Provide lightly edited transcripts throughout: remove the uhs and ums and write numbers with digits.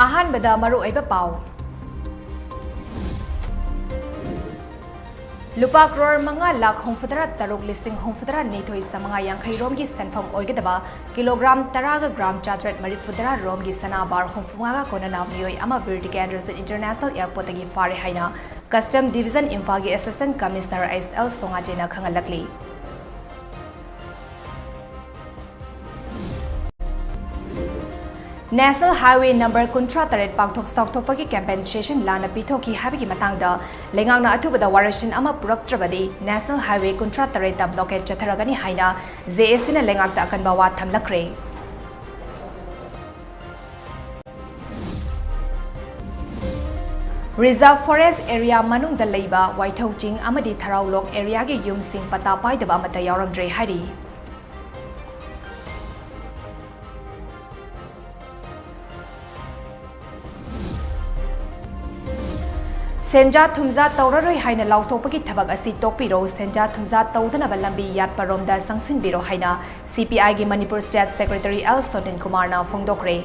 ꯑꯍꯥꯟꯕꯗ ꯃꯔꯨꯑꯣꯏꯕ ꯄꯥꯎ ꯂꯨꯄꯥ ꯀ꯭ꯔꯣꯔ 5,67,37,952 ꯔꯣꯝꯒꯤ ꯁꯦꯟꯐꯝ ꯑꯣꯏꯒꯗꯕ ꯀꯤꯂꯣꯒ꯭ꯔꯥꯝ 10ꯒ ꯒ꯭ꯔꯥꯝ 730 ꯔꯣꯝꯒꯤ ꯁꯅꯥꯕꯥꯔ 35ꯒ ꯀꯣꯟꯅꯅ ꯃꯤꯑꯣꯏ ꯑꯃ ꯕꯤꯔ ꯇꯤꯀꯦꯟꯗ꯭ꯔꯖꯤꯠ ꯏꯟꯇꯔꯅꯦꯁꯅꯦꯜ ꯑꯦꯌꯔꯄꯣꯔꯠꯇꯒꯤ ꯐꯥꯔꯦ ꯍꯥꯏꯅ ꯀꯁꯇꯝ ꯗꯤꯚꯤꯖꯟ ꯏꯝꯐꯥꯜꯒꯤ ꯑꯦꯁꯤꯁꯇꯦꯟꯠ ꯀꯃꯤꯁꯅꯔ ꯑꯦꯁ.ꯑꯦꯜ. ꯁꯣꯉꯥꯇꯦꯅ ꯈꯪꯍꯜꯂꯛꯂꯤ꯫ ꯅꯦꯁꯅꯦꯜ ꯍꯥꯏꯋꯦ ꯅꯝꯕꯔ 38 ꯄꯥꯛꯊꯣꯛ ꯆꯥꯎꯊꯣꯛꯄꯒꯤ ꯀꯝꯄꯦꯟꯁꯦꯁꯟ ꯂꯥꯟꯅ ꯄꯤꯊꯣꯛꯈꯤ ꯍꯥꯏꯕꯒꯤ ꯃꯇꯥꯡꯗ ꯂꯩꯉꯥꯛꯅ ꯑꯊꯨꯕꯗ ꯋꯥꯔꯣꯏꯁꯤꯟ ꯑꯃ ꯄꯨꯔꯛꯇ꯭ꯔꯕꯗꯤ ꯅꯦꯁꯅꯦꯜ ꯍꯥꯏꯋꯦ 38ꯇ ꯕ꯭ꯂꯣꯀꯦꯠ ꯆꯠꯊꯔꯒꯅꯤ ꯍꯥꯏꯅ ꯖꯦ.ꯑꯦꯁ.ꯁꯤꯅ ꯂꯩꯉꯥꯛꯇ ꯑꯀꯟꯕ ꯋꯥ ꯊꯝꯂꯛꯈ꯭ꯔꯦ꯫ ꯔꯤꯖꯔꯚ ꯐꯣꯔꯦꯁꯠ ꯑꯦꯔꯤꯌꯥ ꯃꯅꯨꯡꯗ ꯂꯩꯕ ꯋꯥꯏꯊꯧ ꯆꯤꯡ ꯑꯃꯗꯤ ꯊꯔꯥꯎꯂꯣꯛ ꯑꯦꯔꯤꯌꯥꯒꯤ ꯌꯨꯝꯁꯤꯡ ꯄꯠꯇꯥ ꯄꯥꯏꯗꯕ ꯑꯃꯠꯇ ꯌꯥꯎꯔꯝꯗ꯭ꯔꯦ ꯍꯥꯏꯔꯤ꯫ ꯁꯦꯟꯖꯥ ꯊꯨꯝꯖꯥ ꯇꯧꯔꯔꯣꯏ ꯍꯥꯏꯅ ꯂꯥꯎꯊꯣꯛꯄꯒꯤ ꯊꯕꯛ ꯑꯁꯤ ꯇꯣꯛꯄꯤꯔꯣ, ꯁꯦꯟꯖꯥ ꯊꯨꯝꯖꯥ ꯇꯧꯗꯅꯕ ꯂꯝꯕꯤ ꯌꯥꯠꯄꯔꯣꯝꯗ ꯆꯪꯁꯤꯟꯕꯤꯔꯣ ꯍꯥꯏꯅ ꯁꯤ.ꯄꯤ.ꯑꯥꯏꯒꯤ ꯃꯅꯤꯄꯨꯔ ꯁ꯭ꯇꯦꯠ ꯁꯦꯀ꯭ꯔꯦꯇꯔꯤ ꯑꯦꯜ. ꯁꯣꯇꯤꯟ ꯀꯨꯃꯥꯔꯅ ꯐꯣꯡꯗꯣꯛꯈ꯭ꯔꯦ꯫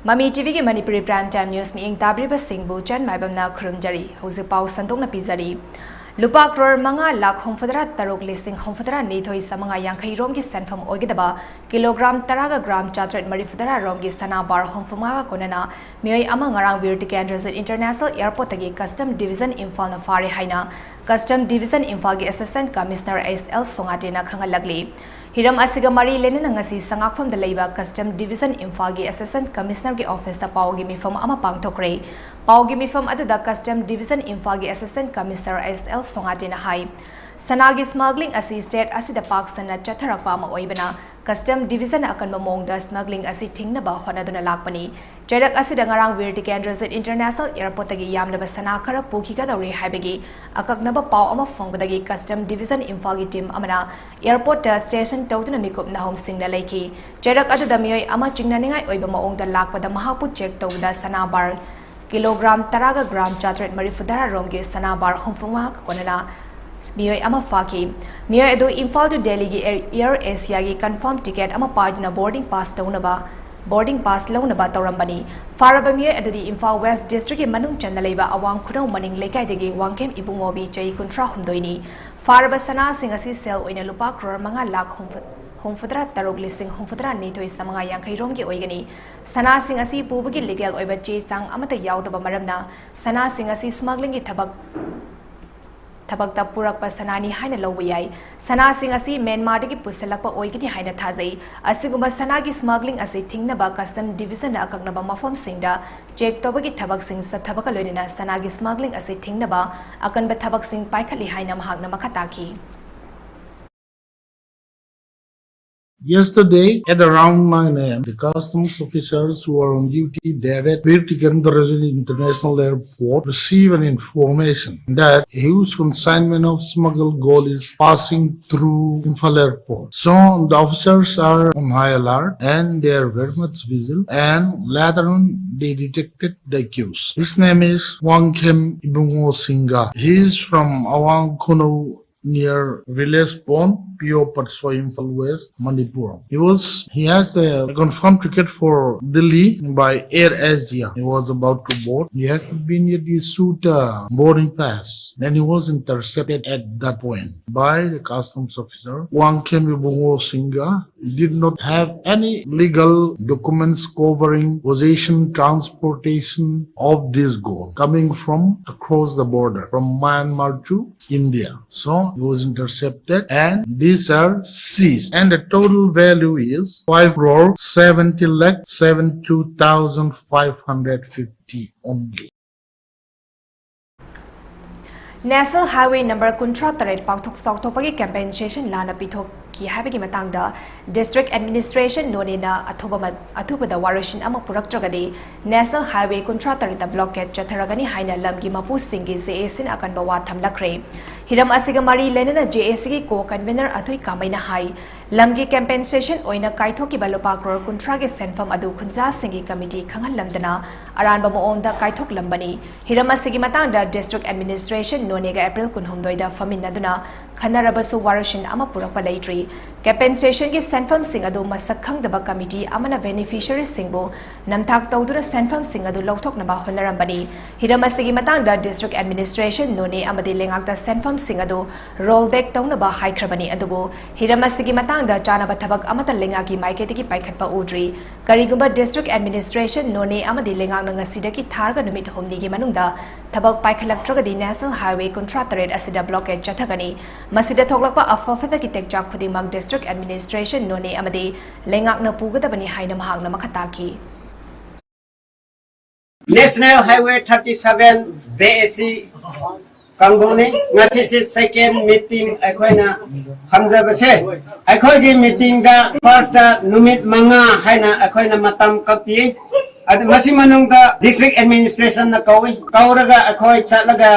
ꯃꯃꯤ ꯇꯤꯚꯤꯒꯤ ꯃꯅꯤꯄꯨꯔꯤ ꯄ꯭ꯔꯥꯏꯝ ꯇꯥꯏꯝ ꯅ꯭ꯌꯨꯁ ꯃꯤꯠꯌꯦꯡ ꯇꯥꯕꯤꯔꯤꯕꯁꯤꯡꯕꯨ ꯆꯟ ꯃꯥꯏꯕꯝꯅ ꯈꯨꯔꯨꯝꯖꯔꯤ꯫ ꯍꯧꯖꯤꯛ ꯄꯥꯎ ꯁꯟꯗꯣꯛꯅ ꯄꯤꯖꯔꯤ꯫ ꯂꯨꯄꯥ ꯀ꯭ꯔꯣꯔ 5,63,37,952 ꯔꯣꯝꯒꯤ ꯁꯦꯟꯐꯝ ꯑꯣꯏꯒꯗꯕ ꯀꯤꯂꯣꯒ꯭ꯔꯥꯝ 10ꯒ ꯒ꯭ꯔꯥꯝ 730 ꯔꯣꯝꯒꯤ ꯁꯅꯥꯕꯥꯔ 35ꯒ ꯀꯣꯟꯅꯅ ꯃꯤꯑꯣꯏ ꯑꯃ ꯉꯔꯥꯡ Bir Tikendrajit international ꯑꯦꯌꯔꯄꯣꯔꯠꯇꯒꯤ custom division ꯏꯝꯐꯥꯜꯅ ꯐꯥꯔꯦ ꯍꯥꯏꯅ ꯀꯁꯇꯝ ꯗꯤꯚꯤꯖꯟ ꯏꯝꯐꯥꯜꯒꯤ ꯑꯦꯁꯤꯁꯇꯦꯟꯠ ꯀꯃꯤꯁꯅꯔ ꯑꯦꯁ.ꯑꯦꯜ. ꯁꯣꯉꯥꯇꯦꯅ ꯈꯪꯍꯜꯂꯛꯂꯤ꯫ ꯍꯤꯔꯝ ꯑꯁꯤꯒ ꯃꯔꯤ ꯂꯩꯅꯅ ꯉꯁꯤ ꯁꯉꯥꯛꯐꯝꯗ ꯂꯩꯕ ꯀꯁꯇꯝ ꯗꯤꯚꯤꯖꯟ ꯏꯝꯐꯥꯜꯒꯤ ꯑꯦꯁꯤꯁꯇꯦꯟꯠ ꯀꯃꯤꯁꯅꯔꯒꯤ ꯑꯣꯐꯤꯁꯇ ꯄꯥꯎꯒꯤ ꯃꯤꯐꯝ ꯑꯃ ꯄꯥꯡꯊꯣꯛꯈ꯭ꯔꯦ꯫ ꯄꯥꯎꯒꯤ ꯃꯤꯐꯝ ꯑꯗꯨꯗ ꯀꯁꯇꯝ ꯗꯤꯚꯤꯖꯟ ꯏꯝꯐꯥꯜꯒꯤ ꯑꯦꯁꯤꯁꯇꯦꯟꯠ ꯀꯃꯤꯁꯅꯔ ꯑꯦꯁ.ꯑꯦꯜ. ꯁꯣꯉꯥꯇꯦꯅ ꯍꯥꯏ ꯁꯅꯥꯒꯤ ꯁ꯭ꯃꯒ꯭ꯂꯤꯡ ꯑꯁꯤ ꯁ꯭ꯇꯦꯠ ꯑꯁꯤꯗ ꯄꯥꯛ ꯁꯟꯅ ꯆꯠꯊꯔꯛꯄ ꯑꯃ ꯑꯣꯏꯕꯅ ꯀꯁꯇꯝ ꯗꯤꯚꯤꯖꯟꯅ ꯑꯀꯟꯕ ꯃꯑꯣꯡꯗ ꯁ꯭ꯃꯒ꯭ꯂꯤꯡ ꯑꯁꯤ ꯊꯤꯡꯅꯕ ꯍꯣꯠꯅꯗꯨꯅ ꯂꯥꯛꯄꯅꯤ꯫ ꯆꯩꯔꯛ ꯑꯁꯤꯗ ꯉꯔꯥꯡ ꯕꯤꯔ ꯇꯤꯀꯦꯟꯗ꯭ꯔꯖꯤꯠ ꯏꯟꯇꯔꯅꯦꯁꯅꯦꯜ ꯑꯦꯌꯔꯄꯣꯔꯠꯇꯒꯤ ꯌꯥꯝꯂꯕ ꯁꯅꯥ ꯈꯔ ꯄꯨꯈꯤꯒꯗꯧꯔꯦ ꯍꯥꯏꯕꯒꯤ ꯑꯀꯛꯅꯕ ꯄꯥꯎ ꯑꯃ ꯐꯪꯕꯗꯒꯤ ꯀꯁꯇꯝ ꯗꯤꯚꯤꯖꯟ ꯏꯝꯐꯥꯜꯒꯤ ꯇꯤꯝ ꯑꯃꯅ ꯑꯦꯌꯔꯄꯣꯔꯠꯇ ꯁ꯭ꯇꯦꯁꯟ ꯇꯧꯗꯨꯅ ꯃꯤꯀꯨꯞ ꯅꯥꯍꯨꯝꯁꯤꯡꯅ ꯂꯩꯈꯤ꯫ ꯆꯩꯔꯛ ꯑꯗꯨꯗ ꯃꯤꯑꯣꯏ ꯑꯃ ꯆꯤꯡꯅꯅꯤꯡꯉꯥꯏ ꯑꯣꯏꯕ ꯃꯑꯣꯡꯗ ꯂꯥꯛꯄꯗ ꯃꯍꯥꯛꯄꯨ ꯆꯦꯛ ꯇꯧꯕꯗ ꯁꯅꯥꯕꯥꯔ ꯀꯤꯂꯣꯒ꯭ꯔꯥꯝ 10ꯒ ꯒ꯭ꯔꯥꯝ 730 ꯔꯣꯝꯒꯤ ꯁꯅꯥꯕꯥꯔ 35ꯒ ꯀꯣꯟꯅꯅ ꯃꯤꯑꯣꯏ ꯑꯃ ꯐꯥꯈꯤ꯫ ꯃꯤꯑꯣꯏ ꯑꯗꯨ ꯏꯝꯐꯥꯜ ꯇꯨ ꯗꯦꯜꯂꯤꯒꯤ ꯑꯦꯌꯔ ꯑꯦꯁꯤꯌꯥꯒꯤ ꯀꯟꯐꯥꯔꯝ ꯇꯤꯀꯦꯠ ꯑꯃ ꯄꯥꯏꯗꯨꯅ ꯕꯣꯔꯗꯤꯡ ꯄꯥꯁ ꯂꯧꯅꯕ ꯇꯧꯔꯝꯕꯅꯤ꯫ ꯐꯥꯔꯕ ꯃꯤꯑꯣꯏ ꯑꯗꯨꯗꯤ ꯏꯝꯐꯥꯜ ꯋꯦꯁꯠ ꯗꯤꯁꯇ꯭ꯔꯤꯛꯀꯤ ꯃꯅꯨꯡ ꯆꯟꯅ ꯂꯩꯕ ꯑꯋꯥꯡ ꯈꯨꯅꯧ ꯃꯅꯤꯡ ꯂꯩꯀꯥꯏꯗꯒꯤ ꯋꯥꯡꯈꯦꯝ ꯏꯕꯨꯡꯉꯣꯕꯤ ꯆꯍꯤ 38ꯅꯤ꯫ ꯐꯥꯔꯕ ꯁꯅꯥꯁꯤꯡ ꯑꯁꯤ ꯁꯦꯜ ꯑꯣꯏꯅ ꯂꯨꯄꯥ ꯀ꯭ꯔꯣꯔ 5,63,62,952 ꯔꯣꯝꯒꯤ ꯑꯣꯏꯒꯅꯤ꯫ ꯁꯅꯥꯁꯤꯡ ꯑꯁꯤ ꯄꯨꯕꯒꯤ ꯂꯤꯒꯦꯜ ꯑꯣꯏꯕ ꯆꯦ ꯆꯥꯡ ꯑꯃꯠꯇ ꯌꯥꯎꯗꯕ ꯃꯔꯝꯅ ꯁꯅꯥꯁꯤꯡ ꯑꯁꯤ ꯁ꯭ꯃꯒ꯭ꯂꯤꯡꯒꯤ ꯊꯕꯛꯇ ꯄꯨꯔꯛꯄ ꯁꯅꯥꯅꯤ ꯍꯥꯏꯅ ꯂꯧꯕ ꯌꯥꯏ꯫ ꯁꯅꯥꯁꯤꯡ ꯑꯁꯤ ꯃ꯭ꯌꯥꯟꯃꯥꯔꯗꯒꯤ ꯄꯨꯁꯤꯜꯂꯛꯄ ꯑꯣꯏꯒꯅꯤ ꯍꯥꯏꯅ ꯊꯥꯖꯩ꯫ ꯑꯁꯤꯒꯨꯝꯕ ꯁꯅꯥꯒꯤ ꯁ꯭ꯃꯒ꯭ꯂꯤꯡ ꯑꯁꯤ ꯊꯤꯡꯅꯕ ꯀꯁꯇꯝ ꯗꯤꯚꯤꯖꯟꯅ ꯑꯀꯛꯅꯕ ꯃꯐꯝꯁꯤꯡꯗ ꯆꯦꯛ ꯇꯧꯕꯒꯤ ꯊꯕꯛꯁꯤꯡ ꯆꯠꯊꯕꯒ ꯂꯣꯏꯅꯅ ꯁꯅꯥꯒꯤ ꯁ꯭ꯃꯒ꯭ꯂꯤꯡ ꯑꯁꯤ ꯊꯤꯡꯅꯕ ꯑꯀꯟꯕ ꯊꯕꯛꯁꯤꯡ ꯄꯥꯏꯈꯠꯂꯤ ꯍꯥꯏꯅ ꯃꯍꯥꯛꯅ ꯃꯈꯥ ꯇꯥꯈꯤ꯫ Yesterday, at around 9 a.m., the customs officers who are on duty there at Bir Tikendra International Airport received an information that a huge consignment of smuggled gold is passing through Imphal Airport. So the officers are on high alert and they are very much vigilant, and later on they detected the accused. His name is Wangkem Ibungo Singa. He is from Awang Kono near Village Pond, P.O. Patswa, Imphal West, Manipuri. He has a confirmed ticket for Delhi by Air Asia. He was about to board. He had been yet issued a boarding pass. Then he was intercepted at that point by the customs officer. Wangkem Ibungo Singa did not have any legal documents covering possession, transportation of this gold coming from across the border from Myanmar to India. So he was intercepted and these are seized, and the total value is 5,70,72,550 only. National Highway number kuntra taret pangthok sautopagi compensation lana pithok ki habagi matangda District Administration nonina athubada warushin ama puraktragadi National Highway kuntra tarita blockade chatharagani haina lamgi mapu singi JAC akan bawa thamlakre Hiram asigamari lenana JAC gi co convener athui kamaina hai lamgi compensation oina kaithoki balopa crore kuntra ge senfam adu khunja singi committee khangal lamdana aranba moongda kaithok lambani Hiram asigi matangda District Administration nonega April kunhumdoida faminaduna Khanarabasu warushin ama purakpa leitri compensation gi senfam sing adu masak khangdaba committee amana beneficiary singbu namthak tawdura senfam sing adu lokthok naba honarambani Hiramasigi matangda District Administration none amadi lengakta senfam sing adu rollback tawnaba haikrabani adubu Hiramasigi matangda chanaba thabak amata lengaki maiketiki paikhatpa udri karigumba District Administration none amadi lengak na ngasidaki tharga numit homni gi manungda thabak paikhalaktragadi National Highway contract rate asida blockade chathagani Masida thoklakpa afafada ki tekjak khudimang District Administration none amadi lengak na pugadabani haina mahang na makataki National Highway 37 JAC Kangboni ngasi second meeting akoina hamjabase akoigi meeting da first da numit manga haina akoina matam kapi ad masi manungda district administration na kauraga akoi chatlaga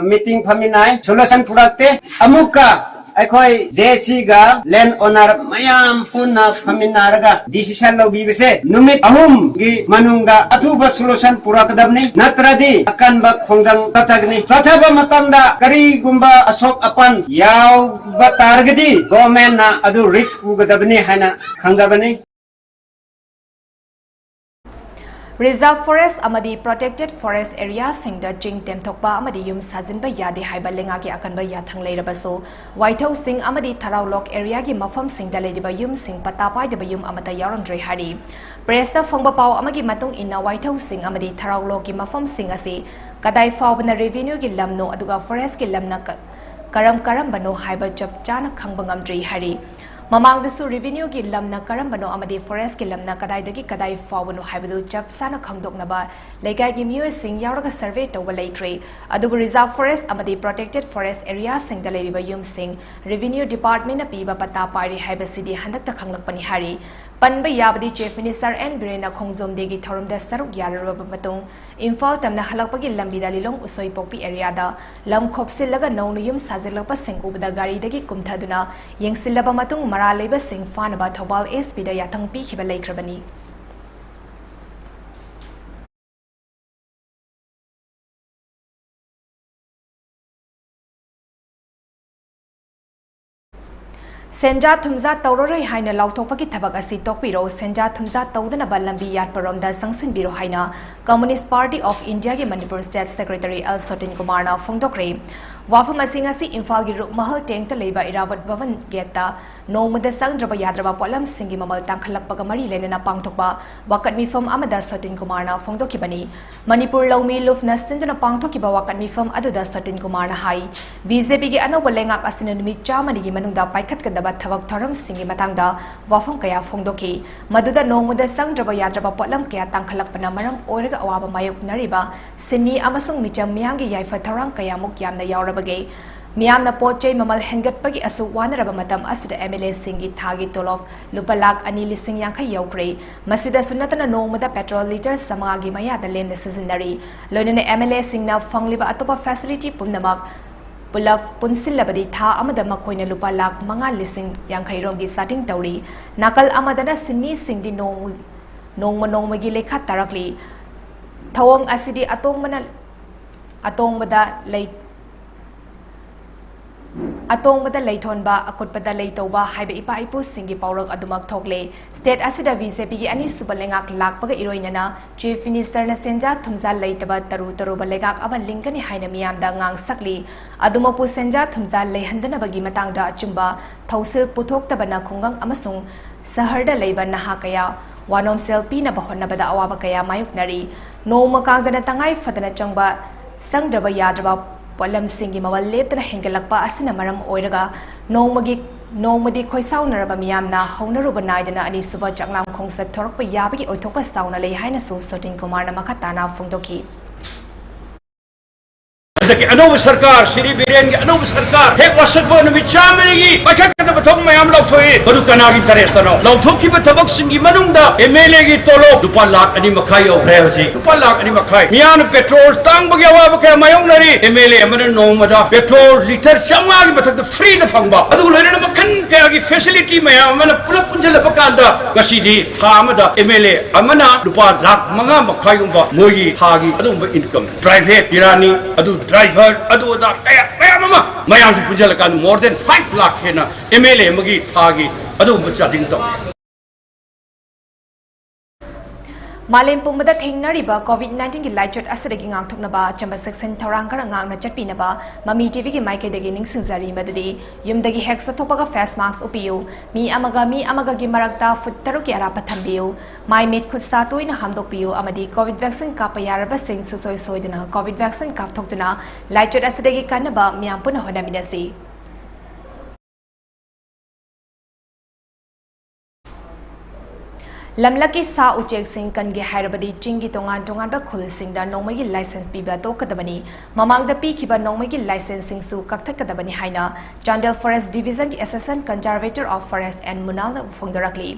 meeting paminai solution purakte amuka akhoi JC ga land owner mayam punna paminaraga decision lo bibese numit ahum gi manungda atuba solution purakadabni natradi akan ba khongjang tatagni sathaba matamda kari gumba asok apan yaw ba targadi government na adu risk pugadabni hana khangjabani Reserve Forest amadi Protected Forest Area singda jing temthokpa amadi yum sajinba yade haiba lengaki akanba yathang leirabaso White House sing amadi Tharau Lok area gi mafam singda leidiba yum sing patapai deba yum amata yaramdre hari Presta phongba paw amagi matung inna White House sing amadi Tharau Lok gi mafam sing ase kadai fawbana revenue gi lamno aduga forest gi lamna karam bano haiba chap chana khangba ngamdre hari Mamangdasu revenue gi lamna karambano amadi forest gi lamna kadaidagi kadai fawbano haibadu chap sana khangdoknaba legai gi miyoi sing yauraga survey tawba leikre adubu reserve forest amadi protected forest area sing da leiriba yum sing revenue department na piba pata pari haiba city handakta khanglakpani hari panba yabadi chief minister and birena khongjom degi thorumda saruk yararaba matung Imphal tamna halakpagi lambida lilong usoi pokpi area da lam khopsillaga nonu yum sajilakpa sing ubada gari dagi kumthaduna yengsillaba matung mara leba sing fanaba thobal SP da yathang pi khiba leikrabani Senja Thumza Tauroi Haina Lautopaki Tabakasi Tokpiro, Senja Thumza Taudana Balambi Yat Paramda Sangsin Biro Haina, Communist Party of India ki Manipur State Secretary Al Sotin Kumarna Fongdokre, Wafa Masingasi Imphal gi Ruk Mahal Teng to Leba Irawat Bhavan Geta, No Muda Sang Draba Yadraba Polam Singi Mamal Tangkhalak Pagamari Lenana Pangtokba, Wakat Mifam Amada Sotin Kumarna Fongdokibani, Manipur Lomi Luf Nastindana Pangtokiba Wakat Mifam Aduda Sotin Kumarna Hai, VZP gi Anobalengak Asinanimi Chamani Manunda Paikat Kadaba Thavak Thoram Singi Matangda, Wafam Kaya Fongdoki, Maduda No Muda Sang Draba Yadraba Polam Kaya Tangkhalak Panamaram Orega Awaba Mayuk Nariba, Simi Amasung Micham Miyangi Yaifa Tharang Kaya Mukyam na Yaurabagay, Miyamna Poche Mamal Hengat Pagi Asu Wanaraba Matam Asida MLA Singi Thagi Tolof, Lupalak Anili Sing Yanka Yaukre, Masida Sunatana No Muda Petrol Liter Samagi Maya the Lame Seasonary, Lonina MLA Sing na Fangliba Atopa Facility Punamak. Pulaf Punsilabadi Tha Amada Makoina Lupa Lak Manga Lising Yankairogi Sating Tauri, Nakal Amadana Simi Sing di Nong Magile Katarakli, Tawang Asidi Atong bada leiton ba akot bada leito ba haiba ipa ipu singi paurok adumak thokle state asida VCP gi ani subalengak lakpaga iroinana chief minister na senja thumza leitaba taru balegak aba lingkani haina miyamda ngang sakli adumapu senja thumza leihandana bagi matangda achumba thausil puthok tabana khungang amasung saharda leiba naha kaya wanom selpi na bahonna bada awaba kaya mayuknari no makangdana tangai fadana changba sangdraba yadraba Polam Singi Mawal Lepta Hengalakpa Asina Maram Oiraga, Nomadi Khoisau Naraba Miyamna, Honarubanidana, and Isuba Janglam Kongsa Torpa Yabi Otopa Sauna Lay Hainasu Sotin Kumarna Makatana Fundoki. ಅದಕ್ಕೆ ಅನೌಬ ಸರ್ಕಾರ ಶ್ರೀ ಬಿರೇನ್ಗೆ ಅನೌಬ ಸರ್ಕಾರ ಹೇಗೆ ವರ್ಷಕ್ಕೆ ನಮಿತ್ ಚಾಮನಿಗೆ ಪಕ್ಷದ ಥೋಕ್ ಮಯಾಮ್ ಲೌಥೋಯಿ ಅದು ಕನಾಗಿ ಇಂಟರೆಸ್ಟ್ನೋ ಲೌಥೋಕಿಬ ಥಬಕ್ಸಿಂಗಿ ಮನುಂದ ಎಂಎಲ್ಎಗೆ ತೋಲೋ ರೂಪಾಯಿ ಲಾಖ ಅನಿ ಮಖಾಯಿ ಯೌರ್ರೆ ಹೌಸಿ ರೂಪಾಯಿ ಲಾಖ ಅನಿ ಮಖಾಯಿ ಮಿಯಾನ ಪೆಟ್ರೋಲ್ ತಾಂಗ್ಬಗೆ ಅವಾಬ ಕಯ ಮಯೌನರಿ ಎಂಎಲ್ಎ ಅಮನ ನೋಮದ ಪೆಟ್ರೋಲ್ ಲೀಟರ್ ಚಮ್ಮಾಗಿ ಮಥದ ಫ್ರೀ ದ ಫಂಗ್ಬಾ ಅದು ಲೋರಿನ ಮಖನ್ ಕಯಾಗಿ ಫೆಸಿಲಿಟಿ ಮಯಾಮ್ ಅಮನ ಪುಲಪ್ ಪುಂಜಲ ಬಕಾಂದ ಗಸಿದಿ ಥಾಮದ ಎಂಎಲ್ಎ ಅಮನ ರೂಪಾಯಿ ಲಾಖ ಮಂಗಾ ಮಖಾಯಿ ಉಂಬ ಮೋಗಿ ಹಾಗಿ ಅದು ಉಂಬ ಇನ್ಕಮ್ ಪ್ರೈವೇಟ್ ಇರಾನಿ ಅದು ಡ್ರೈವರ್ ಅದು ಅದ ಕಯ ಮಯಾಮ ಮಯಾಮ್ ಸಿ ಪುಂಜಲ ಕಾನ್ ಮೋರ್ ದೆನ್ 5 lakh हेना MLA मगी थागी अदु बच्चा दिन तो मालेम पुंबदा थेंगनारिबा कोविड-19 की लाइचट असदगी ngang चंबा सेक्शन थौरांग खरा ngang चटपिनबा ममी टीवी की माइकेदगी निंगसिंगजारी मदुदी युमदगी हेक्स थोपगा फेस मास्क उपियो मी अमगा की मरक्ता फुट तरु की अराप थंबियो माइ मिट खुद सातोइना हामदोकपियो अमदी कोविड वैक्सीन काप यारबा सिंग सुसोय सोयदना कोविड वैक्सीन काप थोक्तुना लाइचट असदगी कानबा मियाम पुन होनामिनसी लमलकी सा उचेक सिंह कनगे हायरबदी चिंगी तोंगान तोंगानबा खुलसिंगदा नोंमगी लाइसेंस पीबा तोकदबनी ममांगदा पीखिबा नोंमगी लाइसेंसिंग सु कक्थकदबनी हाइना चांडल फॉरेस्ट डिवीजन की assistant conservator of forest and Munal फोंदरकली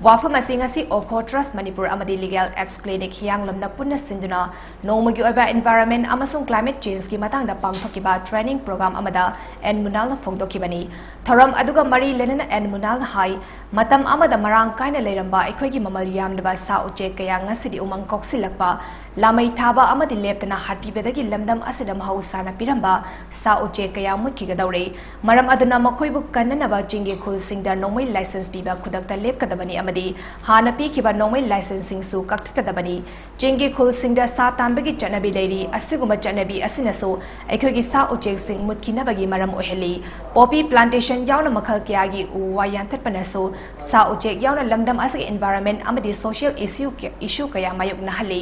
वाफम असिंगसी ओखो ट्रस्ट मणिपुर अमदी लीगल एक्स क्लिनिक हियांगलमदा पुन्ना सिंदुना नोंमगी ओबा एनवायरनमेंट अमसुंग क्लाइमेट चेंज की मतंगदा पांगथोकिबा ट्रेनिंग प्रोग्राम अमदा एन मुनाल फोंदोकिबनी थरम अदुगा मरी लेनना एन मुनाल हाई मतम अमदा मरांग कायना लेरंबा अखोयगी ममल यामदबा सा उचे कया ngasidi umang koksilakpa lamai thaba amadi leptana hatpibedagi lamdam asida mahusana piramba sa uche kaya mutkigadawre maram aduna makhoibu kannanaba jinge khulsingda nomai license piba khudakta lepkadabani amadi hana pikiba nomai licensing su kakthikadabani jinge khulsingda sa tambagi chanabi leiri asiguma chanabi asinaso aikhogi sa uche sing mutkinabagi maram oheli poppy plantation yauna makhal kyagi uwa yantatpanaso sa uche yauna lamdam asig environment amadi social issue kaya mayuk nahali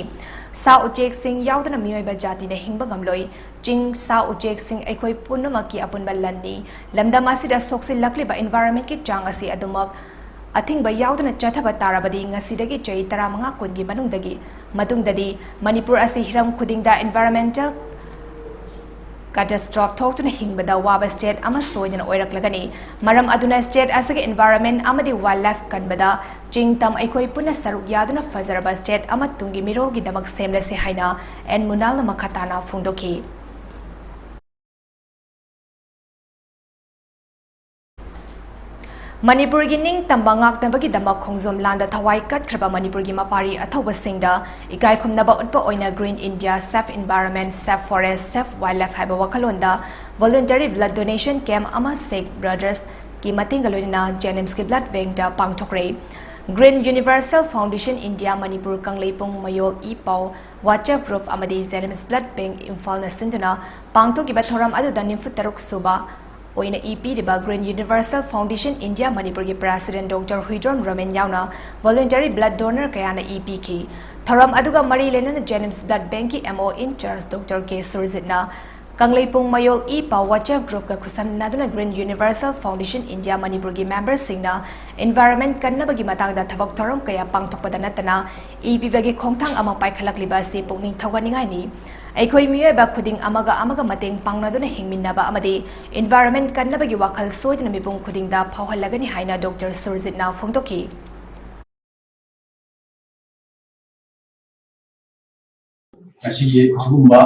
सा उचेक सिंह यावदना मियोइबा जाति ने हिंबा गमलोई चिंग सा उचेक Singh एकोई पुन्नमकी अपुनबा लन्नी लमदमासिदा सोक्सि लक्लिबा environment की चांग असि अदुमक अथिंगबा यावदना चथबा ताराबदी ngasiदगी चई 15 कुनगी मनुंगदगी मणिपुर असि Hiram खुदिंगदा environmental catastrophe थोक्तुना हिंगबदा Baba state अमा सोयदना ओइरक्लगनी मरम अदुना स्टेट असगे एनवायरनमेंट अमदी वाइल्ड लाइफ कनबदा चिंग तम अखोई पुना सरुक यादुना फजरबा स्टेट अमा तुंगी मिरोगी दमक सेमलेसे हाइना एन मुनाल मखताना फोंदोकी मणिपुर की निंग तंबा ngaktnabagi damak khongjom landa thawai katkhaba Manipur की मपारी अथौबा सिंगदा इकाई खुमनबा उत्पा ओइना green India save environment save forest save wildlife हाइबा वखलोंदा वॉलंटरी ब्लड डोनेशन कैंप अमा सेक ब्रदर्स की मतिंग लोइना जेनिम्स की ब्लड बैंक दा पांगथोकरे green universal foundation India Manipur Kanglepung मयोल इपाव वाचफ ग्रुप अमदी जेनिम्स ब्लड बैंक इम्फाल नसिंदुना पांगथोकिबा थोरम अदुदा निफु तरुक सुबा ओइना ईपी दिबा green universal foundation India Manipur की प्रेसिडेंट डॉक्टर हुइड्रोन रमेन यावना वॉलंटरी ब्लड डोनर कयाना ईपी की थरम अदुगा मरी लेना जेनिम्स ब्लड बैंक की एमओ इंचार्ज डॉक्टर के सुरजितना कंगलेपुंग मयोल ई पावचफ ग्रुप का खुसम नादुना green universal foundation India Manipur की मेंबर सिंगना एनवायरनमेंट कन्नबगी मतंगदा थबक थरम कया पांगथोकपदा नतना ईपी बगी खोंगथांग अमा पाइखलकलिबा से पुकनिंग थौगानिंगाइनी अखोई मियोइबा खुदिंग अमगा मतेंग पांगनादुना हिंगमिन्नबा अमदी एनवायरनमेंट कन्नबगी वाखल सोयदना मिपुंग खुदिंगदा फावहलगनी हाइना डॉक्टर सुरजितना फोंदोकी अशी जुगुम्बा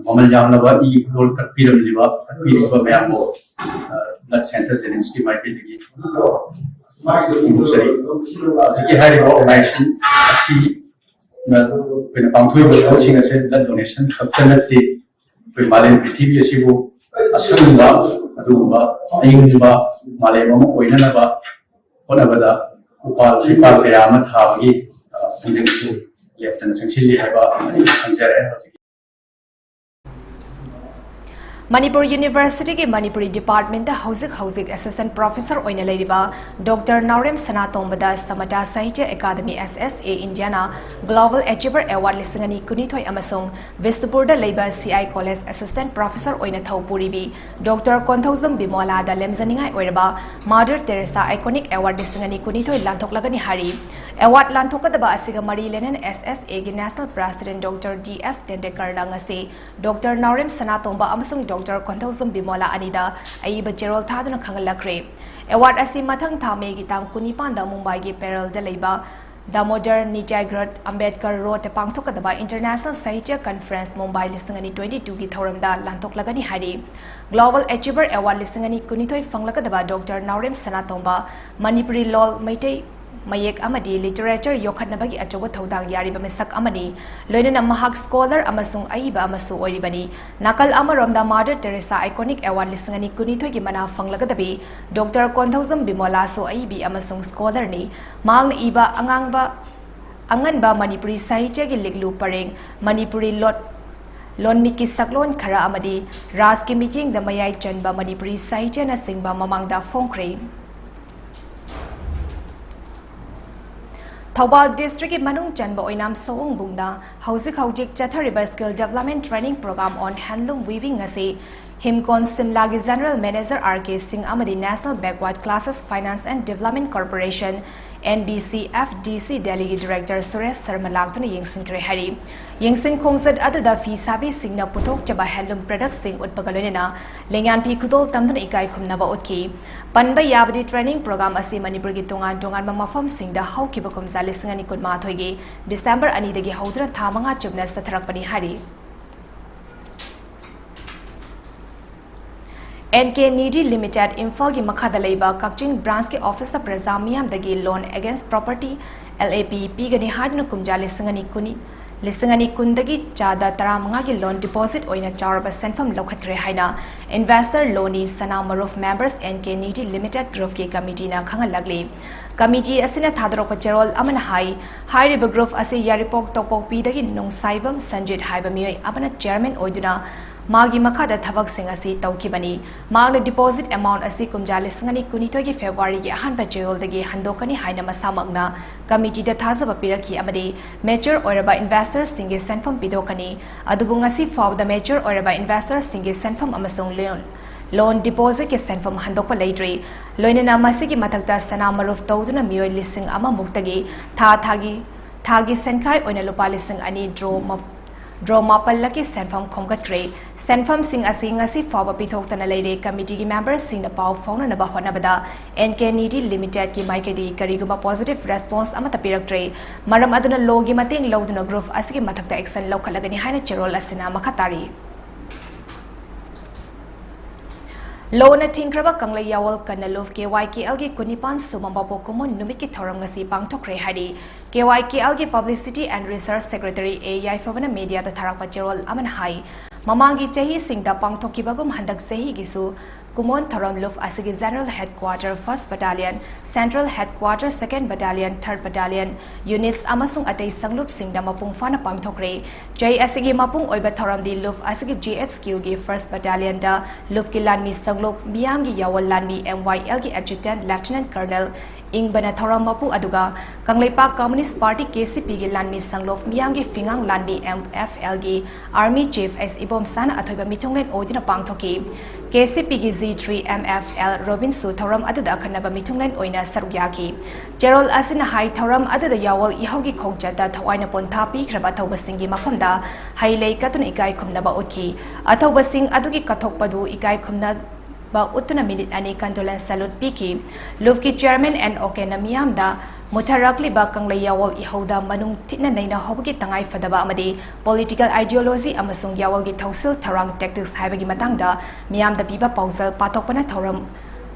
ममल यामनबा ई रोल कटपीरमलिबा मयामो ब्लड सेंटर जेनिम्स की माइकेदगी सरी जिकी हारिबा ऑर्गेनाइजेशन अशी कोई पांथुई बोलसिंग असे ब्लड डोनेशन खपतनते कोई मालेम पृथ्वी असिबो असंगबा अदुगबा अयुंबा मालेम ओइननबा होनबदा उपाल कयाम थाबगी पुंजंगसु लेसन संसिली हैबा अंजरे Manipur University ki Manipuri Department da Housing Assistant Professor oina leiriba Dr. Naurem Sanatombada Samata Sahitya Academy SSA Indiana Global Achiever Award listingani kunithoi amasung Vistupur da leiba CI College Assistant Professor oina thaupuribi Dr. Konthausam Bimola da lemzaningai oiraba Mother Teresa Iconic Award listingani kunithoi lanthoklagani hari Award lanthokadaba asiga mari lenen SSA gi National President Dr. DS Tendekar da ngasi Dr. Naurem Sanatomba amasung Dr. Konthausam Bimola Anida Aiba Gerald Thadana Kangalakre Award asi mathang thame gi tang kunipan da Mumbai gi Peril da leiba Damodar Nijaigrad Ambedkar Road pangthokadaba International Sahitya Conference Mumbai listingani 22 gi thoramda lantoklagani hari Global Achiever Award listingani kunithoi fanglakadaba Dr. Naurem Sanatomba Manipuri Lol Maitei Mayek Amadi Literature Yokhatnabagi Achoba Thodang Yariba Misak Amani Loinana Mahak Scholar Amasung Aiba Amasu Oribani Nakal Amaromda Mother Teresa Iconic Award Listingani Kunitho Gimana Fanglagadabi Dr. Konthausam Bimola So Aibi Amasung Scholar Ni Mang Iba Anganba Manipuri Sahitya gi Liglu Pareng Manipuri Lon Miki Saklon Khara Amadi Ras ki meeting the Mayai Chanba Manipuri Sahitya na Singba Mamangda Phongkre Thobal District Manung Chanba Oinam Soong Bungda Housing Chathariba Skill Development Training Program on Handloom Weaving Ngasi Himkon Simlagi General Manager RK Singh Amadi National Backward Classes Finance and Development Corporation NBC FDC Delegate Director Suresh Sharma Lagtuna Yingsin Krehari Yingsin Khongzat Adada Fi Sabi Singna Putok Chaba Handloom Products Sing Utpagalonina Lengan Pi Kudol Tamduna Ikai Khumnaba Utki Panba Yabadi Training Program Asi Manipur gi Tongan Mafam Singda Haukiba Kumza Lisingani Kudma Thoigi December Anidagi Haudra Thamanga Chubna Satharakpani Hari NK Needy Limited Imphal gi Makhada Leiba Kakching Branch ki Office of Prezamiam dagi Loan Against Property LAP Pigani Hadna Kumja Lisingani Kundagi Chada Taramanga gi Loan Deposit Oina Charba Senfam Lokhatre Haina Investor Loni Sana Maruf Members NK Needy Limited Group ki Committee na Khangalagli Committee Asina Thadrok Gerald Aman High River Group Asi Yaripok Topok Pidagi Nung Saibam Sanjit Haibami Abana Chairman Oiduna Magi Makada Thabak Singh Asi Taukibani Magna deposit amount Asi Kumjali Singani Kunitogi February Hanba Gerald Dagi Handokani Haina Masamagna Committee da Thazaba Piraki Amadi Mature Oraba Investors Singi Senfam Pidokani Adubungasi for the Mature Oraba Investors Singi Senfam Amasung Loan deposit ki Senfam Handokpa Laidri Loinana Masiki Matakta Sana Maruf Toduna Mio Lising Ama Muktagi Thagi Senkai Oina Lupa Lising Ani Draw Mapal Lucky Senfam Komgat Grey, Senfam Sing Asing Asi Faba Pitok Tanalade Committee members Sing the Pow Fauna Nabahonabada, NK Needy Limited Ki Maikadi Kariguba Positive Response Amatapirak Tray, Maram Aduna Logi Mating Loduna Grove Asiki Matakta Exen Lokalagani Hina Cherol Asina Makatari. Lona Tinkraba Kangla Yawal Kanalov KYKLG Kunipan Sumambapo Kumon Numiki Torangasi Pangtokre Hadi KYKLG Publicity and Research Secretary AI Favana Media the Tarakpa Gerald Aman Hai Mamangi Chahi Singda Pangtokibagum Handak Sehi Gisu Kumon Thoram Luf Asigi General Headquarter 1st Battalion, Central Headquarter 2nd Battalion, 3rd Battalion, Units Amasung Atay Sanglup Singda Mapung Fana Pangtokre, Jay Asigi Mapung Oiba Thoram di Luf Asigi GHQ gi 1st Battalion da Lup Kilanmi Sanglup Miamgi Yawal Lanmi MYL gi Adjutant Lieutenant Colonel Ingbana Thoram Mapu Aduga, Kangleipak Communist Party KCP gi Lanmi Sanglof Miamgi Fingang Lanmi MFL gi Army Chief S Ibom Sana Athoiba Mitonglen Odina Pangtoki, KCP gi Z3 MFL Robin Su Thoram Aduda Kanaba Mitonglen Oina Sarugyaki, Gerald Asina Hai Thoram Aduda Yawal Ihogi Khongjada Thawaina Pontapi Kraba Thobasingi Mafamda, Hailei Katun Ikai Kumnaba Utki, Athobasing Adugi Kathokpadu Ikai Kumna Ba Utuna Minute Ani Condolence Salute Piki, Lufki Chairman and Okena Miamda, Mutarakli Bakang Layawal Ihoda Manung Tina Naina Hobaki Tangai Fadaba Amadi, Political Ideology Amasung Yawal Gitausil Tarang Tactics Habagi Matangda, Miam the Biba Pausal Patokana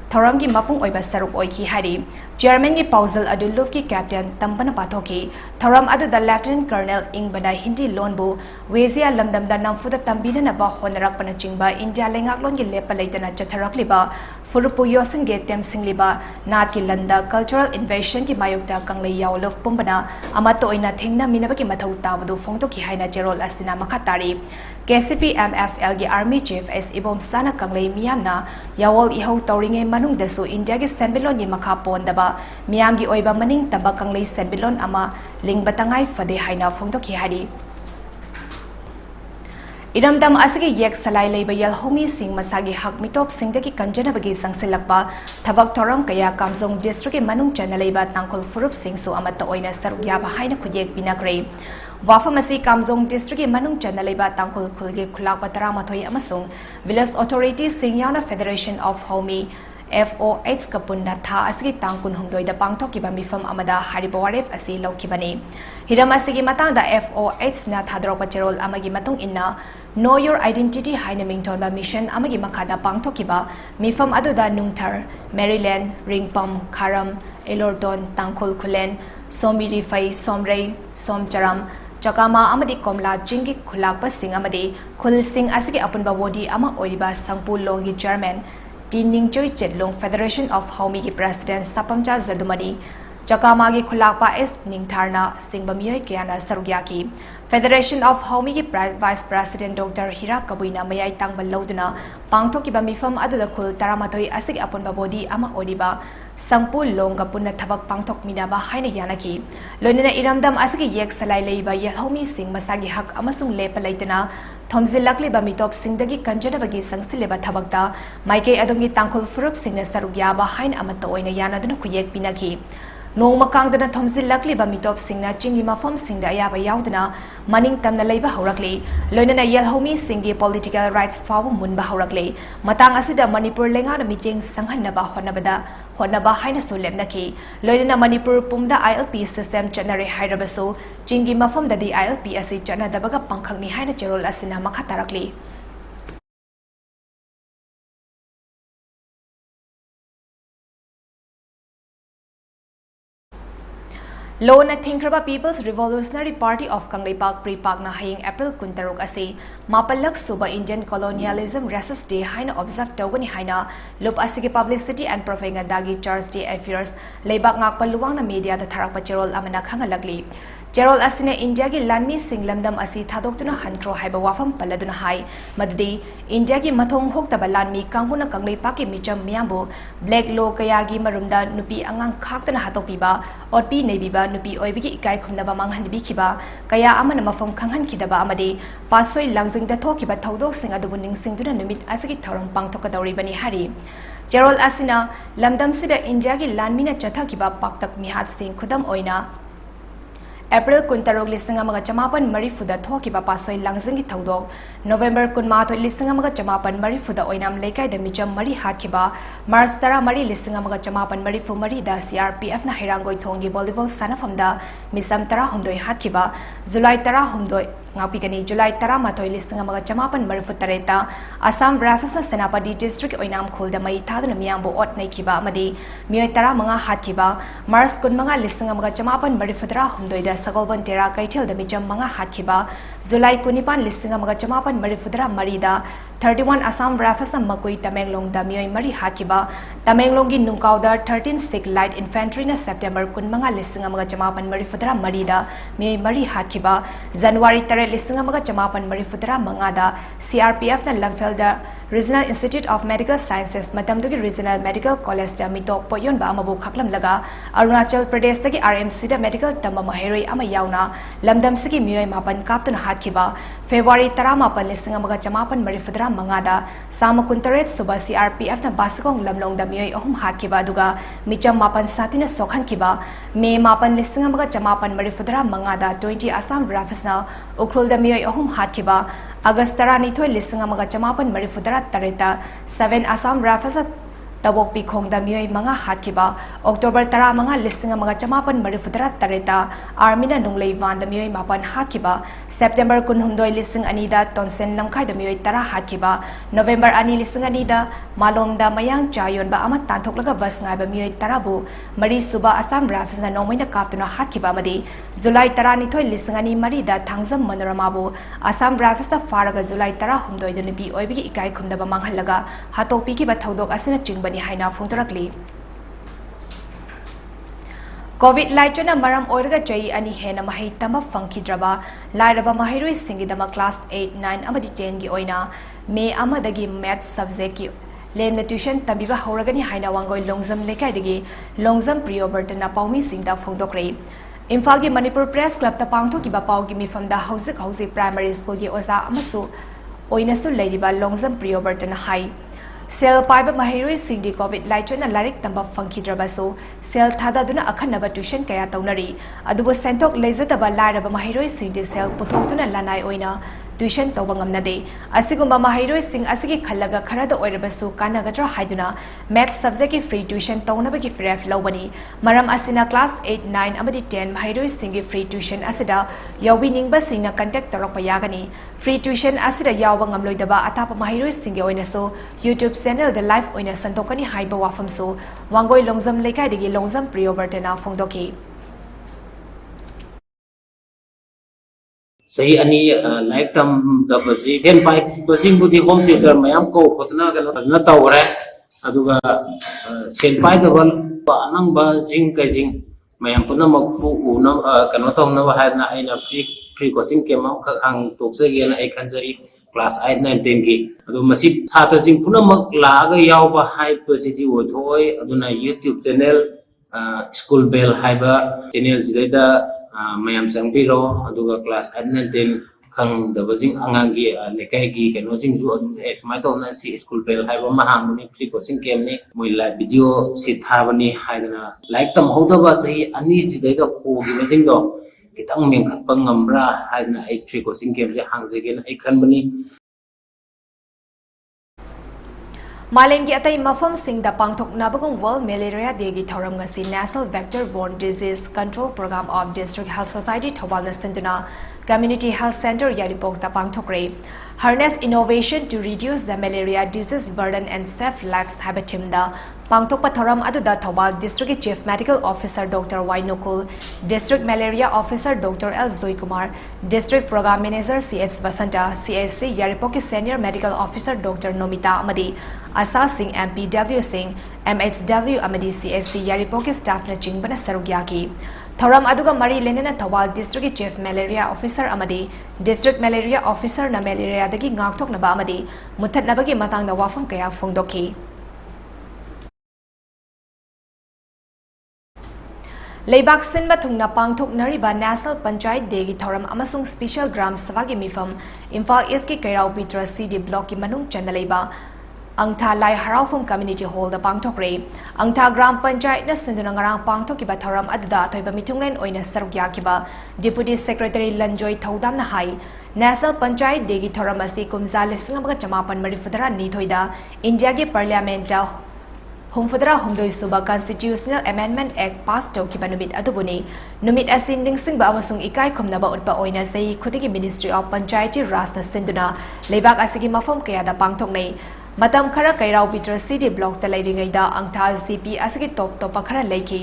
Thoram gi Mapung Oiba Saruk Oiki Hari, Chairman gi Pausal Adu Lufki Captain Tampana Patoki, Thoram Adu the Lieutenant Colonel Ingbada Hindi Lonbu, Wezia Lamdam da Namfuda Tambina Naba Honarak Panachingba, India Lengaklon gi Lepa Laitana Chatarakliba, Furupu Yosinge Tem Singliba, Nat ki Landa, Cultural Invasion ki Mayukta Kanglay Yawlof Pumbana, Amato Ina Tingna Minabaki Matauta, Vadu Fongto ki Haina Gerol Asina Makatari, KCP MFL ki Army Chief as Ibom Sana Kanglay Miamna, Yawol Iho Tauringe Manung Desu, India ki Senbilon Yimakapo Ndaba, Miam ki Oiba Maning Taba Kanglay Senbilon Ama, Ling Batangay Fade Haina Fongto ki Hadi. Iramdam asagi yek salai leba yal homi sing masagi hak mitop sing deki kanjana bagi sangsilakpa thabak thoram kaya kamzong district ke manung chana leba tangkol furup sing so amata oina sarugya bahaina khujek pinakre wafamasi kamzong district ke manung chana leba tangkol khulge khulak patara mathoi amasung village authorities sing yana federation of homi FOH kapunda tha asigi tangkun humdoi da pangthok ki ba mifam amada haribawaref asi laukibani hiram asigi matang da FOH na thadro pacherol amagi matung inna Know Your Identity haina mington ba mission amagi makada pangthok ki ba mifam aduda nungthar Maryland Ringpam Kharam Elorton Tangkhul Khulen Somiri Fai Somrei Somcharam Chakama amadi komla jingi khulak pa sing amadi khul sing asigi apunba body ama oriba sangpul longi chairman Tining Choi Chetlong Federation of Homi ki President Sapamcha Zadumani Chakama ki Khulakpa S Ningtharna Singbamyoy Kiana Sarugyaki Federation of Homi ki Vice President Dr. Hira Kabuina Mayai Tangbal Lauduna Pangthok ki Bamifam Adula Khul Taramatoi Asig Apon Babodi Ama Oriba Sangpul Longa Punna Thabak Pangthok Minaba Haina Yanaki Lonina Iramdam Asigi Yek Salai Leiba Yel Homi Sing Masagi Hak Amasung Lepa Laitana Thomzilakli Bamitop Singdagi Kanjana Bagi Sangsileba Thabakta Maike Adongi Tangkol Furup Singna Sarugya Bahain Amata Oina Yana Duna Kuyek Pinaki Nong Makangdana Thomzilakli Bamitop Singna Chingi Mafam Singda Ayaba Yaudana Maning Tamna Leiba Haurakli Loinana Yel Homi Singi Political Rights Fawu Munba Haurakli Matang Asida Manipur Lenga Meeting Sanghanaba Honabada Honaba Haina Sulemnaki Loinana Manipur Pumda ILP system Janare Hydrabaso Chingi Mafam Dadi ILP Asi Jana Dabaga Pankangni Haina Jerol Asina Makatarakli Lona Thinkraba People's Revolutionary Party of Kangleipak Pripak na haying April Kuntaruk asi Mapalak Suba Indian Colonialism Resist Day haina observe tawgani haina lup asigi publicity and propaganda gi Charles Day Affairs leibak ngak paluwang na media da tharak pacherol amana khangalagli Gerol asina India ki lanmi singlamdam asi thadokuna hankro haiba wafam paladuna hai maddi India ki mathong hokta balanmi kanguna Kangleipak ki micham miambo black law kaya gi marumda nupi angang khaktana hatopiba orpi nebiba nupi oibigi ikai khumnaba manghan bikiba kaya amana mafam khanghan kidaba amadi pasoi langjing da thokiba thodok sing adubu ningsingduna numit asigi thoram pangthokadawri bani hari Gerol asina lamdam sida India ki lanmina chathakiba paktak mihat sing khudam oina April Kuntarog listing amaga chamapan marifuda thokiba pasoi langzingi thodok November kunma to listing amaga chamapan marifuda oinam lekai de micham mari hatkiba Mars tara mari listing amaga chamapan marifu mari da CRPF na hirangoi thongi volleyball sanafamda misam tara humdoi hatkiba July tara humdoi ngapigani July tara matoi listing amaga chamapan marifu tareta Assam Rifles na Senapati district oinam khulda mai thaduna miyambo ot naikiba amadi mioi tara manga hatkiba Mars kun manga listing amaga chamapan marifu tara humdoi da Sagolban Tera Kaitil the Micham Manga Hatkiba, Zulai Kunipan listing Amaga Chamapan Marifudra Marida, 31 Assam Rifles Makui Tamenglong Damioi Mari Hatkiba, Tamenglongi Nunkauda, 13 Sikh Light Infantry na September Kunmanga listing Amaga Chamapan Marifudra Marida, Mioi Mari Hatkiba, January Tare listing Amaga Chamapan Marifudra Mangada, CRPF na Lamfelda, Regional Institute of Medical Sciences, Matamdugi Regional Medical College da Mitok Poyon ba Amabu Khaklam Laga, Arunachal Pradesh tagi RMC da Medical Tamba Mahiroi ama yauna, Lamdam Sigi Mioi Mapan Kaptun Hatkiba, February Taramapan listing Amaga Chamapan Marifudra Mangada, Sama Kuntaret Suba CRPF na Basikong Lamlong da Mioi Ohum Hatkiba Duga, Micham Mapan Satina Sokhan Kiba, May Mapan listing Amaga Chamapan Marifudra Mangada, 20 Assam Rifles na Ukrul da Mioi Ohum Hatkiba, Agastara Nitoi listing Amaga Chamapan Marifudra Tareta, 7 Assam Rifles Tabok Pikong da Mioi Manga Hatkiba, October Tara Manga listing Amaga Chamapan Marifudra Tareta, Armina Nunglei Van da Mioi Mapan Hatkiba, September Kunhumdoi listing Anida Tonsen Lamkai da Mioi Tara Hatkiba, November Ani listing Anida, Malom da Mayang Chayon ba Amat Tantok Laga Bas Ngai ba Mioi Tarabu, Mari Suba Assam Rifles na Nomoy na Kaptuna Hatkiba Madi, July Tara Nitoi listing Ani Marida Thangzam Manoramabu, Assam Rifles na Faraga July Tara Humdoi da Nubi Oibigi Ikai Kumda ba Manghalaga, Hatok Piki ba Thodok Asina Chingbani ꯇꯧꯒꯗꯕꯅꯤ ꯍꯥꯏꯅ ꯐꯣꯡꯗꯣꯔꯛꯂꯤ Covid लाइटना मरम ओरगा चई अनि हेना महै तम फंखिद्रबा लाइरबा महैरोइ सिंगिदमा class 8 9 अमदि 10 गी ओइना मे अमदगी math subject की Lemna tuition तबिबा हौरगनी हाइना वांगोइ Longjam लेकाइदगी Longjam प्रियोबर्टना पाउमी सिंगदा फोंदोक्रे Imphal की Manipur press club ता पांगथोकिबा पाउगी मिफमदा हौजिक प्राइमरी स्कूल की ओजा अमसु ओइनसु लेरिबा लोंगजम प्रियोबर्टना हाई सेल पाइबा महैरोइ सिंगदी कोविड लाइटना लारिक तंबा फंखिद्रबसु सेल थादादुना अखन्नबा ट्यूशन कया तौनरी अदुबो सेंटोक लेजदबा लाइरबा महैरोइ सिंगदी सेल पुथोक्तुना लानाय ओइना ट्यूशन तौबा ngamnade asigumba mahairoi sing asigi khallaga kharada oirabasu kanagatra haiduna math subject ki free tuition taunaba ki free lawbani maram asina class 8 9 amadi 10 mahairoi sing ki free tuition asida yawi ningba singna contact torokpa yagani free tuition asida yawa ngamloidaba atapa mahairoi sing ki oinaso YouTube channel the live oina santokani haiba wafamsu wangoi longjam lekai degi longjam priyobertena phongdoki सही अनि like तम the बजी 10 5 buzzing बुदी home theatre मयाम को फतना गनो फजना तवरे अदुगा सेन पाइ दबल अनंग बा जिंग का जिंग मयाम पुना मकफु उनो कनो तमना हायना आइना फ्री कोचिंग के मा खंग तोकसे गेना ए खंजरी क्लास 8 9 10 की अदु मसी छात्र जिंग पुना मक लागा यावबा हाई पॉजिटिव ओथोय अदुना YouTube चैनल स्कूल बेल हाइबा चैनल जिदा मैम संगबिरो अदुगा क्लास 8 9 10 खंग दबजिंग अंगांगी लेकाई की कनो जिंग जु एसमाइ तोना सी स्कूल बेल हाइबा महामुनि फ्री कोचिंग केम ने मोइ लाइव वीडियो सि थाबनी हाइदना लाइक तम होदबा सही अनि जिदा होगी बजिंग दो कितंग मेंखप ngambra हाइदना ए फ्री कोचिंग केम जे हांगजेगेन ए खनबनी मालेम की अतई मफम सिंगदा पांगथोकनाबगुम वर्ल्ड मलेरिया डे की थौरम ngasi national vector borne disease control programme of district health society Thoubal नस्तुना कम्युनिटी हेल्थ सेंटर यारिपोकता पांगथोकरे harness innovation to reduce the malaria disease burden and save lives haba thimda pangtokpa thoram aduda thobal district chief medical officer Dr. Wainokul district malaria officer Dr. L Zoy Kumar district program manager CS Basanta CSC Yaripoki senior medical officer Dr. Nomita Amadi Asa Singh MPW Singh MHW Amadi CSC Yaripoki staff na chingbana sarugyaki थौरम अदुगा मरी लेनेना Thoubal district chief malaria officer अमदी district malaria officer न malaria दगी गांगथोकनबा अमदी मुथतनबगी मतंगदा वाफम कया फोंगदोकी लेबाक सिनबा थुंगना पांगथोकनरिबा नेशनल पंचायत डे की थौरम अमसुंग स्पेशल ग्राम सभा की मिफम इम्फाल ईस्ट की कैराउ पीटर सीडी ब्लॉक की मनुंग चंदलेबा अंगथा लाई हराउफम कम्युनिटी हॉल द पांगथोकरे अंगथा ग्राम पंचायत न सिंधुना ngarang पांगथोकिबा थौरम अदुदा थोइबा मिथुंगलेन ओइना सरुक याकिबा डिप्यूटी सेक्रेटरी लंजोय थौदामना हाई नेशनल पंचायत डे की थौरम असि कुमजा लिसिंग अमगा चमापन मरिफुदरा निथोइदा इंडिया के पार्लियामेंट हुमफुदरा हुमदोइ सुबा कॉन्स्टिट्यूशनल अमेंडमेंट एक्ट पास तौकिबा नुमित अदुबुनी नुमित असि निंगसिंगबा अमसुंग इकाई खुमनबा उटपा ओइना सही खुदिगी मिनिस्ट्री ऑफ पंचायती राज न सिंधुना लेबाक असिगी मफम कयादा पांगथोकनै मतम खरा कैराउ पीटर सीडी ब्लॉक तलाइरिंगैदा अंगथा जीपी असगी टॉप टॉप खरा लेखी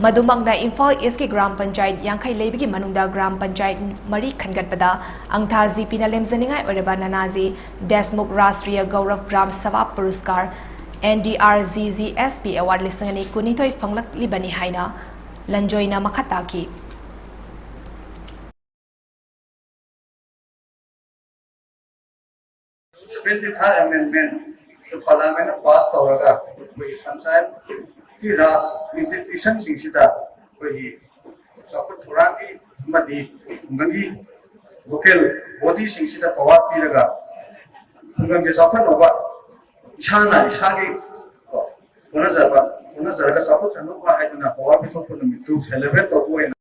मधुमगना इम्फाल ईस्ट की ग्राम पंचायत यांखै लेबगी मनुंदा ग्राम पंचायत मरी खनगतपदा अंगथा जीपी न लेमजनिंगाय ओरबा ननाजी देशमुख राष्ट्रीय गौरव ग्राम सभा पुरस्कार NDRGGSP अवार्ड लिसंगनी कुनिथोय फंगलकलिबनी हाइना लंजोइना मखताकी 23rd amendment to parliament pass tawraga koi panchayat ki ras institution singsida koi support thoragi madi ngangi local body singsida power piraga ngangi support noba chana ishagi ona zarga support chanu ba haiduna power bi support no mitu celebrate to boy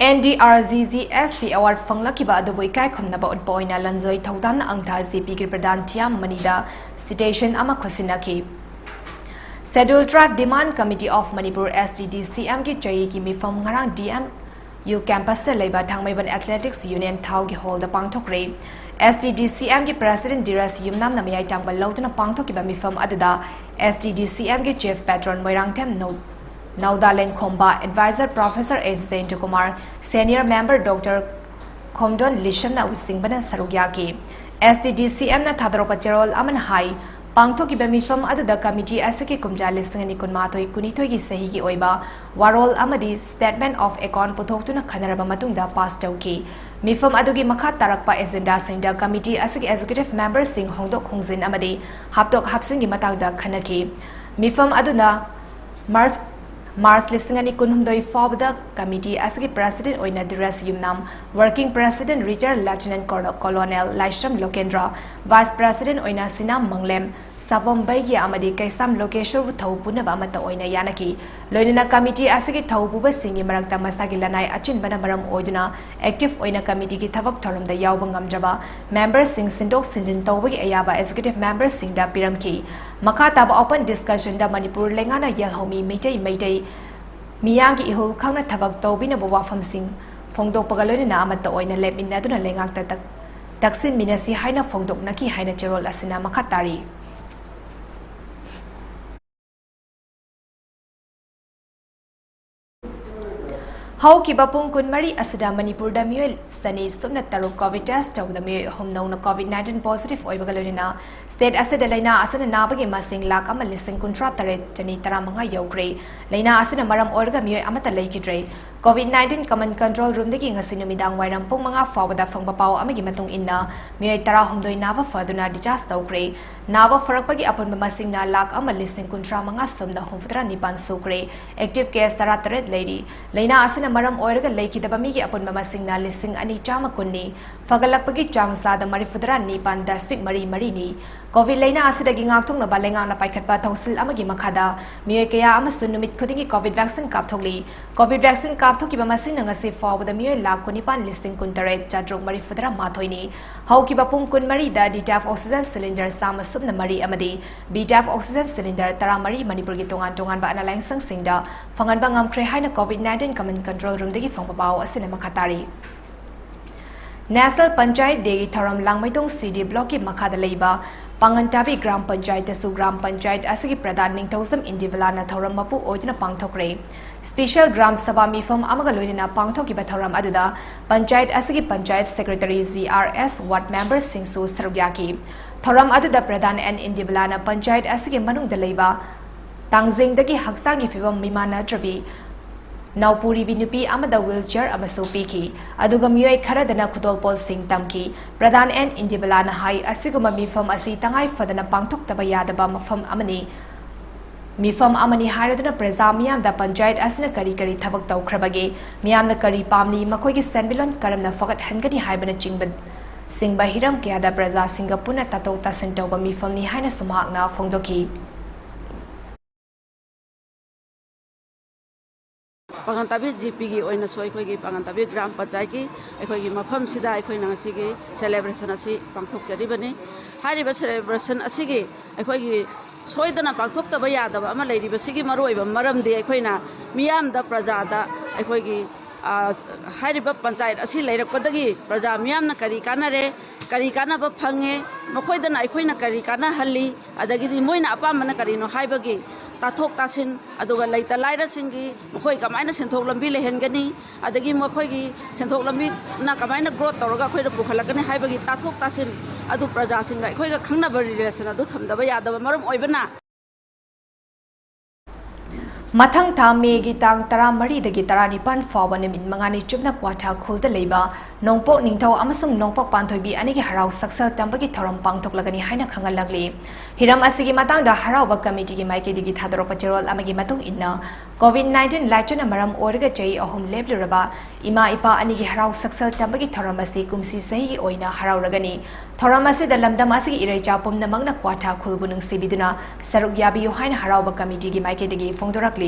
NDRGGSP award fanglakiba aduboi kai khomnaba utpoina lanjoi thodamna angtha GP ki pradan thiam manida citation ama khosinaki Scheduled Tribe Demand Committee of Manipur SDDCM ki chai ki mifam ngarang DM U campus se leiba thangmaiban Athletics Union thau ki hall da pangthokre SDDCM ki president Diras Yumnam namayai tangbal lautuna pangthokiba mifam aduda SDDCM ki chief patron Moirangthem Naudalen Khomba, Advisor Professor H. Kumar, Senior Member Dr. Khomdon Lishamna Usingbana Sarugyaki, STDCM na thadropa cherol aman hai pangthoki ba mifam aduda committee asake kumja lisingani kunmathoi kunithoi gi sahi gi oiba warol amadi statement of account puthoktuna khanaraba matungda pass tauki mifam adugi makha tarakpa agenda singda committee asake executive members sing hongdok hongjin amadi haptok hapsing gi matangda khanaki mifam aduna Mars listingani kunhumdoi fobda committee asagi president oina Diras Yumnam, working president Richard Lieutenant Colonel Laisham Lokendra, vice president oina Sinam Manglem, Savom Baigi Amadi Kaisam Lokesho Taupuna Bamata oina Yanaki, Loinina committee asagi Taububa singi Marakta Masagi Lanai Achin Banamaram Oiduna, active oina committee ki Tavak Torum the Yaubangam Jaba, members sing Sindok Sinjin Tawagi Ayaba executive members sing da Piramki. Makataba open discussion da Manipur Lengana Yelhomi Meitei Miyang ihul khangna thabak tawbina bawa famsing Fongdok pagaloi na amata oina lep inna duna lengak taksin minasi haina fongdok naki haina cherol asina makatari How kibapung kunmari asida Manipur da miyol sani sumna taru COVID test taw da miyoy humnaw na COVID-19 positive oy bagalorina state asida laina asana nabagi masing lak ama lising kuntra taret jani tara mga yawgre laina asina maram orga miyoy amata laikidre COVID-19 command control room dagi ngasi numidang wairam pung mga fawada fangbapaw amagi matung inna miyoy tara humdoy nava faduna dijas tawgre nava farakpagi apon mamasing na lak ama lising kuntra mga sumna humfudra nipan sukre active case tara taret lady laina asina maram oirga leiki daba migi apun mamasing na lising ani chama kunni fagalakpagi changsa da marifudra nipan daspik mari ni COVID laina asidagi ngakthong na balenga na paikhatpa thongsil amagi makhada miyoy kaya amasun numit khudingi COVID vaccine kapthokli COVID vaccine kapthoki bamasing na ngasi fawda miyoy lak kunipan listing kuntaret chadrok marifudra mathoini hauki bapung kun mari da DTF oxygen cylinder sama subna mari amadi BTF oxygen cylinder tara mari Manipur gi tongan ba analang sangsingda fangan bangam kre haina COVID-19 command control room dagi fangbabaw asina makhatari National Panchayat degi thoram langmaitong CD block ki makhada leiba Pangantabi Gram Panchayat su Gram Panchayat asigi Pradhan Ningthosam Indivalana thoram mapu oidna pangthokre Special Gram Sabha mifam amaga loina pangthoki ba thoram aduda Panchayat asigi Panchayat Secretary ZRS Ward members singsu sarugyaki thoram aduda Pradhan and Indivalana Panchayat asigi manungda leiba Tangjing dagi haksangi fibam mimana trabi Naupuri binupi amada wheelchair amaso piki aduga miyoy kharadana khudol pol sing tamki Pradhan and Indivalana hai asiguma mifam asi tangai fadana pangthok taba yadaba mafam amani mifam amani haraduna praja miyam da panchayat asna kari thabak tawkhrabage miyam na kari pamli makoi gi senbilon karamna fagat hangani haibana chingban singba hiram kya da praja singapuna tato tasin tawba mifam ni haina sumhakna fongdoki Pangantabi GP gi oina so ekhoi gi Pangantabi Gram Panchayat ki ekhoi gi mafam sida ekhoi nang si gi celebration asi pangthok jari bani hari ba celebration asi gi ekhoi gi soidana pangthok ta ba yada ba ama leiri ba sigi maroi ba maram de ekhoi na miyam da praja da ekhoi gi hari ba panchayat asi leirak padagi praja miyam na kari kana ba phange makhoi dana ekhoi na kari kana halli adagi di moina apam na kari no haibagi tathok tasin aduga laita laira singi mokhoi kamaina senthok lambi lehengani adagi mokhoi gi senthok lambi na kamaina growth toroga khoi ra pukhalakani haibagi tathok tasin adu praja singa khoi ga khangna bari relation adu thamdaba yadaba maram oibana Mathang tha Mei tang tara mari dagi tara nipan fawa nimin mangani chupna kwatha khulda leiba nongpok ningthau amasung nongpok panthoibi ani gi harau saksal tambagi thoram pangthok lagani haina khangal lagli hiram asigi matang da harau ba committee gi maike digi thadro pacherol amagi matung inna COVID-19 lachana maram orga chei ahum lebluraba ima ipa ani gi harau saksal tambagi thoram asi kumsi sahi oina harau ragani thoram asi da lamdam asi gi irai chapum na mangna kwatha khulbunung sibiduna saruk yabi haina harau ba committee gi maike digi fongdorak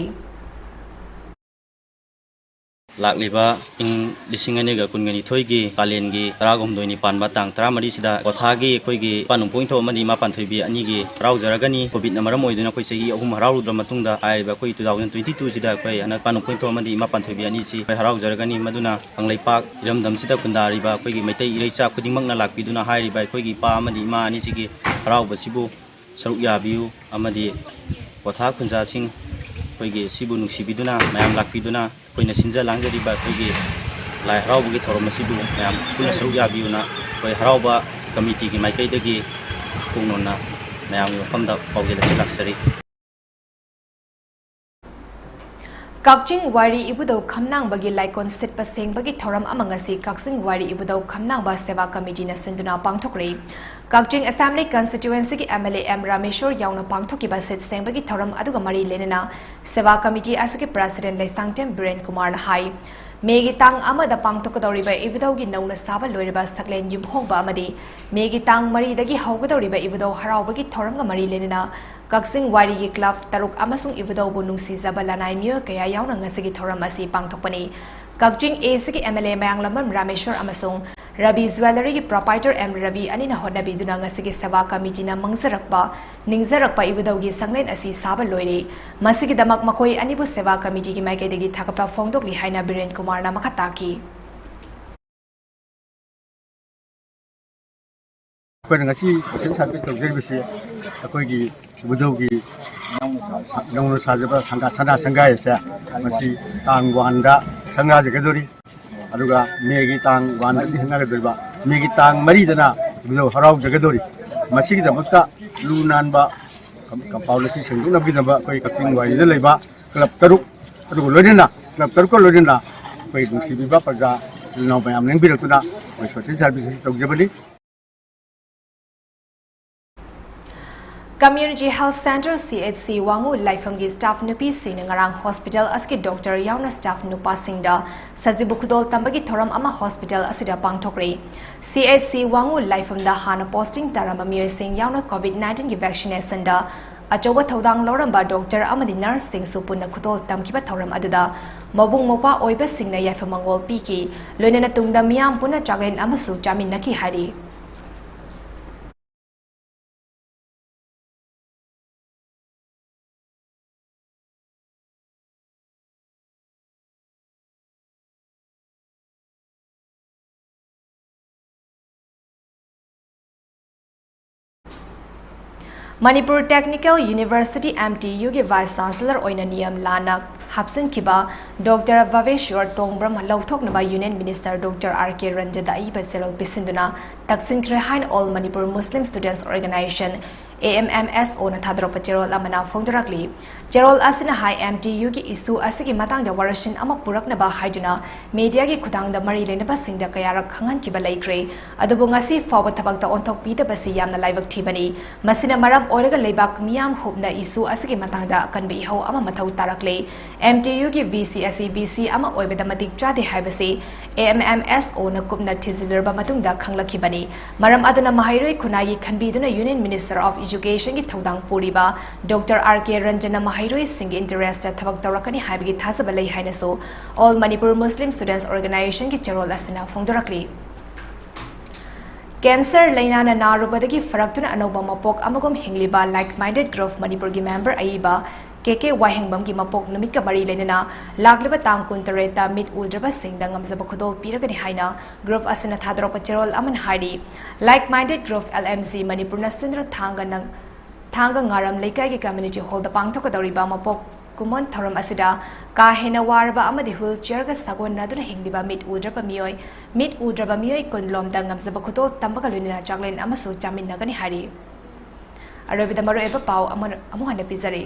Lakliba ing lisingani ga kungani thoigi kalengi taragom doini panba tang tramari sida kothagi khoigi panungpoing tho mani ma panthoibi ani gi rau jaragani covid na maram oiduna khoi segi ahum harau dra matungda aiba khoi 2022 sida khoi ana panungpoing tho mani ma panthoibi ani si harau jaragani maduna anglaipak iramdam sida kundariba khoigi meitai irei cha khudingmak na lakpiduna hairiba khoigi pa mani ma ani sigi harau basibu saruk yabiu amadi kotha khunja sing khoigi sibu nuksibiduna mayam lakpiduna koina sinja langjari ba khoigi lai harau bugi thorom sibu mayam kuna saruk yabiuna khoi harau ba committee की माइकईदगी पुंगनोना ma'am मफमदा पाउजेलसे लाक्सरी Kakching Wari Ibudau Kamnang Bagi Laikon Sit Pasing Bagi Thoram Amangasi Kakching Wari Ibudau Kamnang Ba Seva Committee na Sinduna Pangthokri Kakching Assembly Constituency ki MLA M Rameshwar Yauna Pangthoki Ba Sit Seng Bagi Thoram Aduga Mari Lenina Seva Committee Asiki President Laisangtem Biren Kumar Hai Megi Tang Amada Pangtokadoriba Ibudau gi Nauna Saba Loiriba Saklen Yumhongba Amadi Megi Tang Mari Dagi Hogadoriba Ibudau Harau Bagi Thoram ga Mari Lenina Kakching Wari gi Club Taruk Amasung Ibudau Bunung Sizaba Lanai Myo Kaya Yauna Ngasigi Thoram Asi Pangthokpani Kakching ACG MLA Mayanglamam Rameshwar Amasung Rabi Jewelry ki proprietor M Rabi Anina Honabi Duna Ngasigi Seva Committee na Mangzarakpa Ningzarakpa Ibudau gi Sanglen Asi Saba Loiri Masigi Damak Makoi Anibu Seva Committee ki Maikaidagi Thakapra Fongdok li Haina Biren Kumar na Makataki ngasi social service tawjiribisi akoigi budogi nongno sajaba sanga sanga yasa masi tangwanda sanga jagadori aduga megi tangwanda dihna gadoriba megi tang mari dana budo harau jagadori masi gi dabutta lunanba policy singuna gi daba koi Kakching Wari da leiba club taruk adugo loidina club taruk ko loidina koi sibiba paja silnaw bayam neng biratuna social service tawjibali Community Health Center CHC Wangu Laifamgi staff nupi sing ngarang hospital aski doctor yauna staff nupa singda sajibu khudol tambagi thoram ama hospital asida pangthokre CHC Wangu Laifamda hana posting taramba myoy sing yauna COVID-19 ki vaccination da achoba thodang loramba doctor amadi nurse sing supuna khudol tamkiba thoram aduda mabung mopa oiba singna yafamangol piki loinena tungda miyam puna chaglen amasu chamin naki hari Manipur Technical University MTU ki Vice Chancellor oina niyam lana hapsen kiba Dr. Vaveshwar Tongbram lauthok naba Union Minister Dr. R.K. Ranjada iba serol pisinduna taksin krehain All Manipur Muslim Students Organization AMMS ona thadropa cherol amana fongdorakli cherol asina hai MTU ki issue asigi matang da warashin ama purak na ba haiduna media ki khudang da mari lena ba singda kayarak khangan ki ba laikre adubu ngasi fawa thabak da onthok pi da basi yamna laibak thibani masina maram oraga leibak miyam hubna issue asigi matang da kanbi ho ama mathau tarakle MTU ki VC ama oibeda matik chade haibasi AMMS ona kupna thiziler ba matung da khanglakibani maram aduna mahairoi khunagi khanbiduna Union Minister of Education ki thodang puriba Dr. R.K. Ranjana Mahairoi Singh interest thabak tawrakani haibigi thasaba lei haina so All Manipur Muslim Students Organization ki cherol asina fongdorakli Cancer laina na narubadagi faraktuna anoba mapok amagom hingliba like-minded group Manipur gi member aiba KK Wahengbam ki mapok numit ka mari lenena lagliba tang kuntareta mit udraba singda ngamzaba khodol piragani haina group asina thadropa cherol aman hari like-minded group LMC Manipur na sindra thanga ngaram leikai ki community hall da pangthok doriba mapok kumon thoram asida ka hena warba amadi wheelchair ga sagon naduna hingliba mit udraba miyoi konlom da ngamzaba khodol tambaga lunina chaklen amasu chamin nagani hari arabida maro eba pau amu hana pizari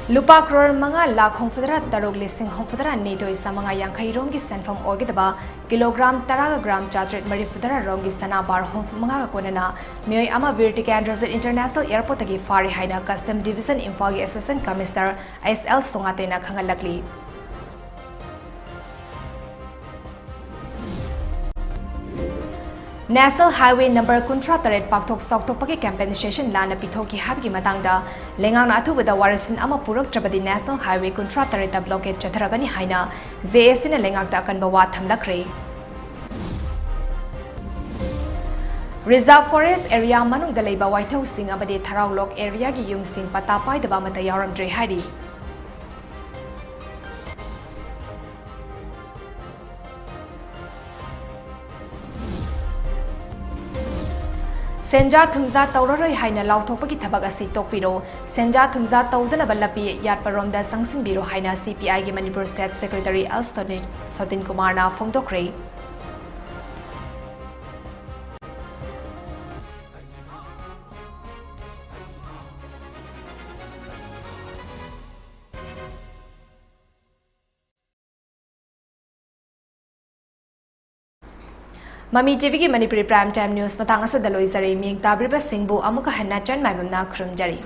Lupa crore manga lakh homfadara tarog listing homfadara neto isa manga yankhai rom ki senfam ogidaba kilogram taraga gram chatret mari fadara rom ki sana bar homf manga konana myoi ama vertic androsit international airport agi fari haina custom division info gi assistant commissioner SL songate na khangalakli National Highway number Kuntra Taret Paktok Soktok Paki campaign session lana pithoki habgi matangda lengang na athubada warasin ama purak trabadi National Highway Kuntra Taret blockade chatharagani haina JSC na lengak ta kan bawa thamlakre Reserve Forest area manung da leiba White House sing abade Tharau Lok area gi yum sing pata pai da ba mata yaram dre hari Senja thumza tauraroi haina lauthokpagi thabak asi tokpiro Senja thumza taudana balapi yatparomda sangsinbiro haina CPI gi Manipur State Secretary Al Sotin Kumar na phongdokre Mami TV ki Manipuri Prime Time News matang asa daloi zari ming tabriba singbu amuka hanna chan maibam na khrum jari